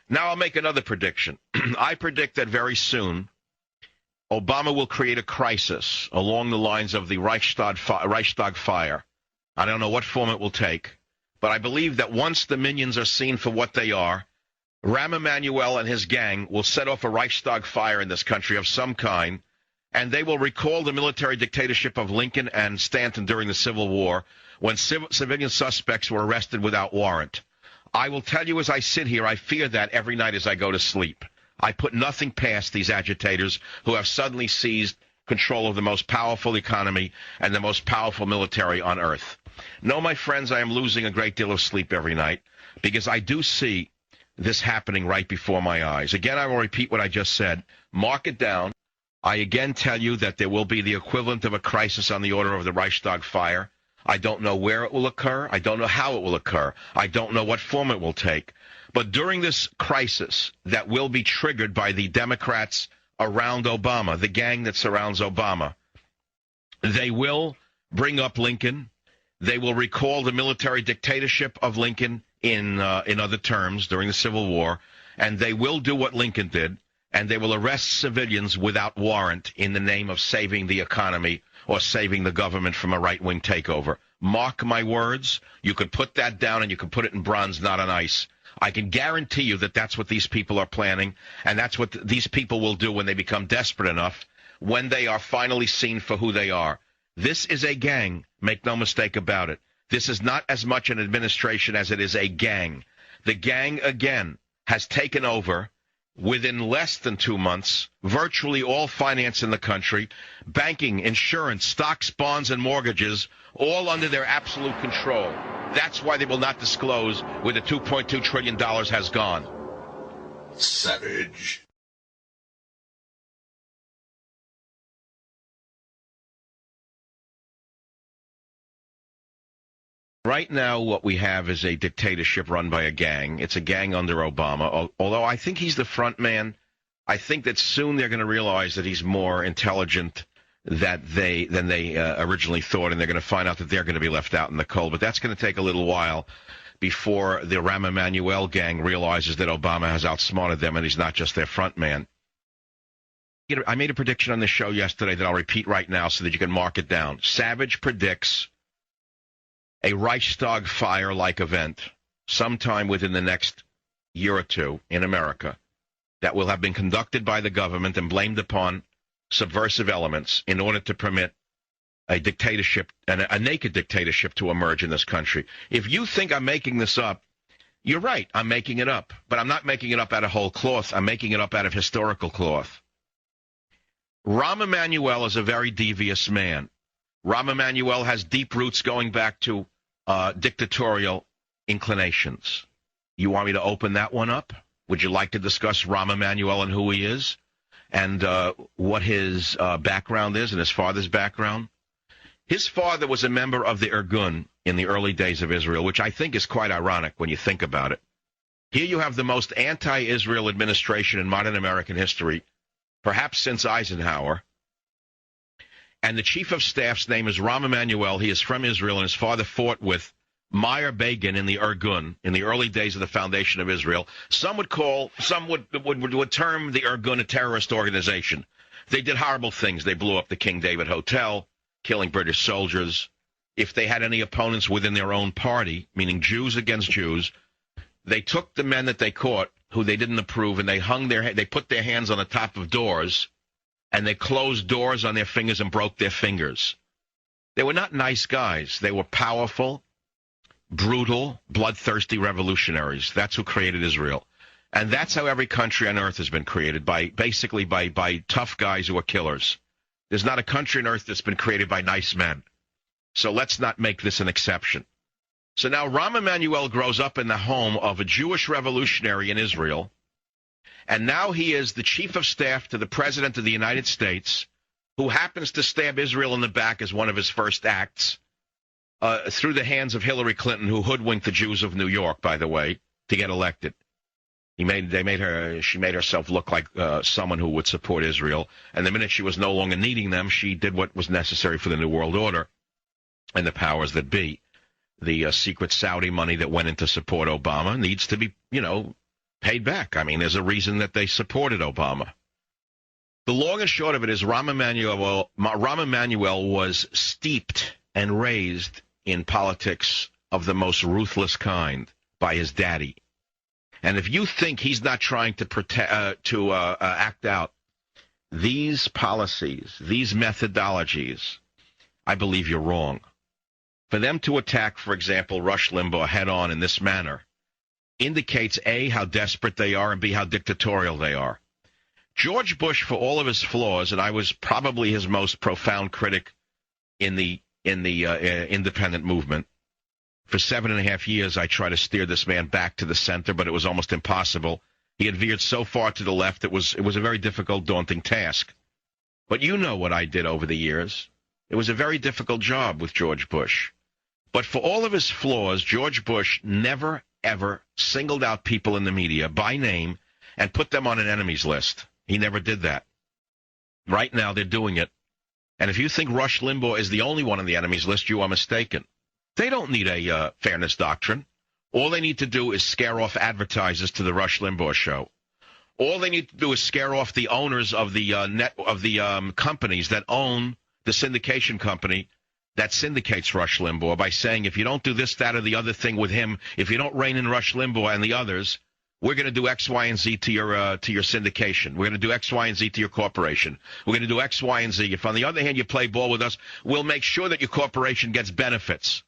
Now I'll make another prediction. I predict that very soon Obama will create a crisis along the lines of the Reichstag fire. I don't know what form it will take, but I believe that once the minions are seen for what they are, Rahm Emanuel and his gang will set off a Reichstag fire in this country of some kind, and they will recall the military dictatorship of Lincoln and Stanton during the Civil War, when civilian suspects were arrested without warrant. I will tell you as I sit here, I fear that every night as I go to sleep. I put nothing past these agitators who have suddenly seized control of the most powerful economy and the most powerful military on earth. No, my friends, I am losing a great deal of sleep every night because I do see this happening right before my eyes. Again, I will repeat what I just said. Mark it down. I again tell you that there will be the equivalent of a crisis on the order of the Reichstag fire. I don't know where it will occur. I don't know how it will occur. I don't know what form it will take. But during this crisis that will be triggered by the Democrats around Obama, the gang that surrounds Obama, they will bring up Lincoln. They will recall the military dictatorship of Lincoln in other terms during the Civil War, and they will do what Lincoln did, and they will arrest civilians without warrant in the name of saving the economy or saving the government from a right-wing takeover. Mark my words. You could put that down, and you can put it in bronze, not on ice. I can guarantee you that that's what these people are planning, and that's what these people will do when they become desperate enough, when they are finally seen for who they are. This is a gang. Make no mistake about it. This is not as much an administration as it is a gang. The gang, again, has taken over within less than 2 months virtually all finance in the country, banking, insurance, stocks, bonds, and mortgages, all under their absolute control. That's why they will not disclose where the $2.2 trillion has gone. Savage. Right now, what we have is a dictatorship run by a gang. It's a gang under Obama. Although I think he's the front man, I think that soon they're going to realize that he's more intelligent than they originally thought, and they're going to find out that they're going to be left out in the cold. But that's going to take a little while before the Rahm Emanuel gang realizes that Obama has outsmarted them and he's not just their front man. I made a prediction on the show yesterday that I'll repeat right now so that you can mark it down. Savage predicts a Reichstag fire-like event sometime within the next year or two in America that will have been conducted by the government and blamed upon subversive elements in order to permit a dictatorship, and a naked dictatorship, to emerge in this country. If you think I'm making this up, you're right. I'm making it up. But I'm not making it up out of whole cloth. I'm making it up out of historical cloth. Rahm Emanuel is a very devious man. Rahm Emanuel has deep roots going back to dictatorial inclinations. You want me to open that one up? Would you like to discuss Rahm Emanuel and who he is and what his background is and his father's background? His father was a member of the Irgun in the early days of Israel, which I think is quite ironic when you think about it. Here you have the most anti-Israel administration in modern American history, perhaps since Eisenhower. And the chief of staff's name is Rahm Emanuel. He is from Israel, and his father fought with Meir Begin in the Irgun in the early days of the foundation of Israel. Some would term the Irgun a terrorist organization. They did horrible things. They blew up the King David Hotel, killing British soldiers. If they had any opponents within their own party, meaning Jews against Jews, they took the men that they caught who they didn't approve, and they put their hands on the top of doors, and they closed doors on their fingers and broke their fingers. They were not nice guys. They were powerful, brutal, bloodthirsty revolutionaries. That's who created Israel. And that's how every country on earth has been created, basically by tough guys who are killers. There's not a country on earth that's been created by nice men. So let's not make this an exception. So now Rahm Emanuel grows up in the home of a Jewish revolutionary in Israel, and now he is the chief of staff to the President of the United States, who happens to stab Israel in the back as one of his first acts, through the hands of Hillary Clinton, who hoodwinked the Jews of New York, by the way, to get elected. She made herself look like someone who would support Israel, and the minute she was no longer needing them, she did what was necessary for the New World Order and the powers that be. The secret Saudi money that went in to support Obama needs to be, paid back. I mean, there's a reason that they supported Obama. The long and short of it is Rahm Emanuel was steeped and raised in politics of the most ruthless kind by his daddy. And if you think he's not trying to act out these policies, these methodologies, I believe you're wrong. For them to attack, for example, Rush Limbaugh head-on in this manner indicates, A, how desperate they are, and B, how dictatorial they are. George Bush, for all of his flaws, and I was probably his most profound critic in the independent movement. For 7.5 years, I tried to steer this man back to the center, but it was almost impossible. He had veered so far to the left, it was a very difficult, daunting task. But you know what I did over the years. It was a very difficult job with George Bush. But for all of his flaws, George Bush never, ever singled out people in the media by name and put them on an enemies list. He never did that. Right now, they're doing it. And if you think Rush Limbaugh is the only one on the enemies list, you are mistaken. They don't need a fairness doctrine. All they need to do is scare off advertisers to the Rush Limbaugh show. All they need to do is scare off the owners of the companies that own the syndication company that syndicates Rush Limbaugh by saying, if you don't do this, that, or the other thing with him, if you don't rein in Rush Limbaugh and the others, we're going to do X, Y, and Z to your syndication. We're going to do X, Y, and Z to your corporation. We're going to do X, Y, and Z. If, on the other hand, you play ball with us, we'll make sure that your corporation gets benefits.